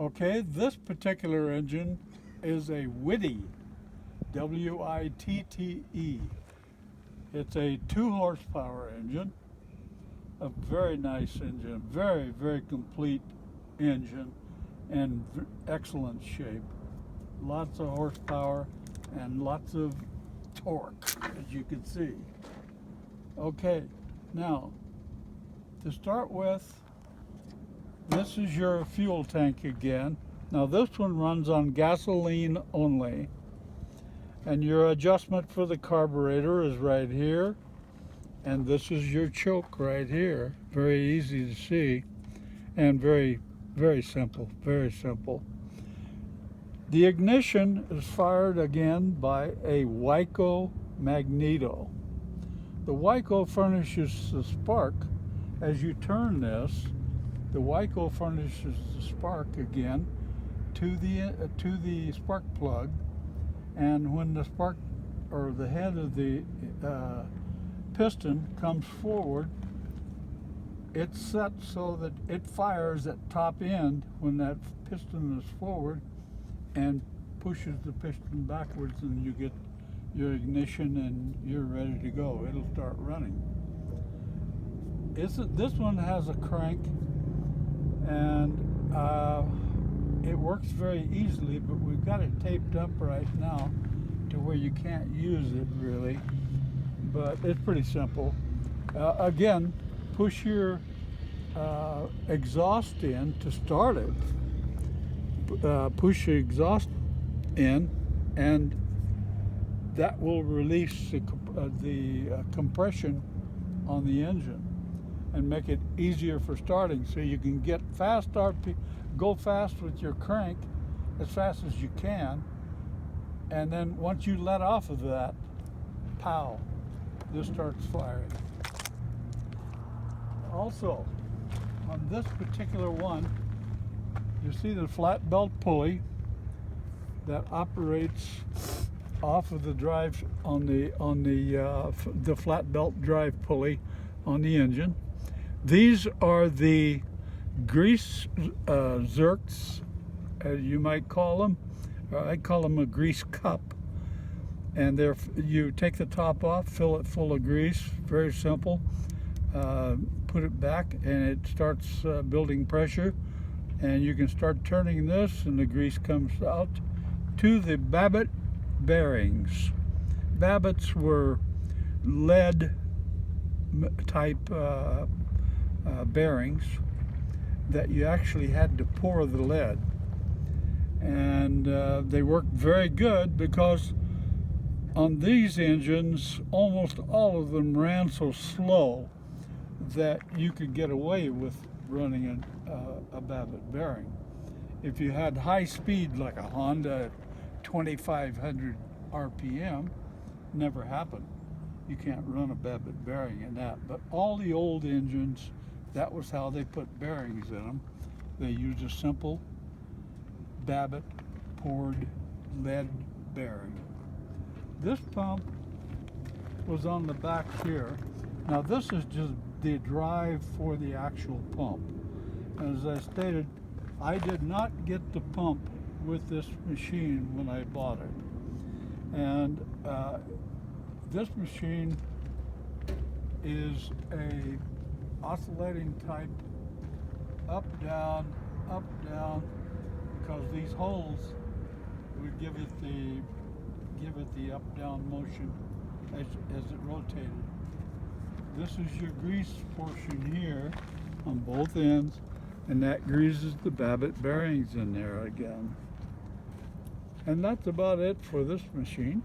Okay, this particular engine is a Witte, W-I-T-T-E. It's a 2 horsepower engine, a very nice engine, very, very complete engine, and excellent shape. Lots of horsepower and lots of torque, as you can see. Okay, now, to start with, this is your fuel tank again. Now this one runs on gasoline only. And your adjustment for the carburetor is right here. And this is your choke right here. Very easy to see. And very, very simple, very simple. The ignition is fired again by a Witte magneto. The Witte furnishes the spark. As you turn this, the Witte furnishes the spark again to the spark plug, and when the spark or the head of the piston comes forward, it's set so that it fires at top end when that piston is forward and pushes the piston backwards, and you get your ignition and you're ready to go. It'll start running. This one has a crank, and it works very easily, but we've got it taped up right now to where you can't use it really, but it's pretty simple. Again, push your exhaust in to start it. Push the exhaust in, and that will release the compression on the engine and make it easier for starting, so you can get fast RP, go fast with your crank as fast as you can, and then once you let off of that, pow, this starts firing. Also, on this particular one, you see the flat belt pulley that operates off of the drive on the flat belt drive pulley on the engine. These are the grease zerks, as you might call them. I call them a grease cup. And you take the top off, fill it full of grease, very simple. Put it back, and it starts building pressure. And you can start turning this, and the grease comes out to the Babbitt bearings. Babbitts were lead type bearings that you actually had to pour the lead, and they worked very good because on these engines almost all of them ran so slow that you could get away with running a Babbitt bearing. If you had high speed like a Honda 2500 RPM, never happened. You can't run a Babbitt bearing in that. But all the old engines, that was how they put bearings in them. They used a simple Babbitt poured lead bearing. This pump was on the back here. Now this is just the drive for the actual pump. And as I stated, I did not get the pump with this machine when I bought it. And this machine is a oscillating type up down, because these holes would give it the up down motion as it rotated. This is your grease portion here on both ends, and that greases the Babbitt bearings in there again. And that's about it for this machine.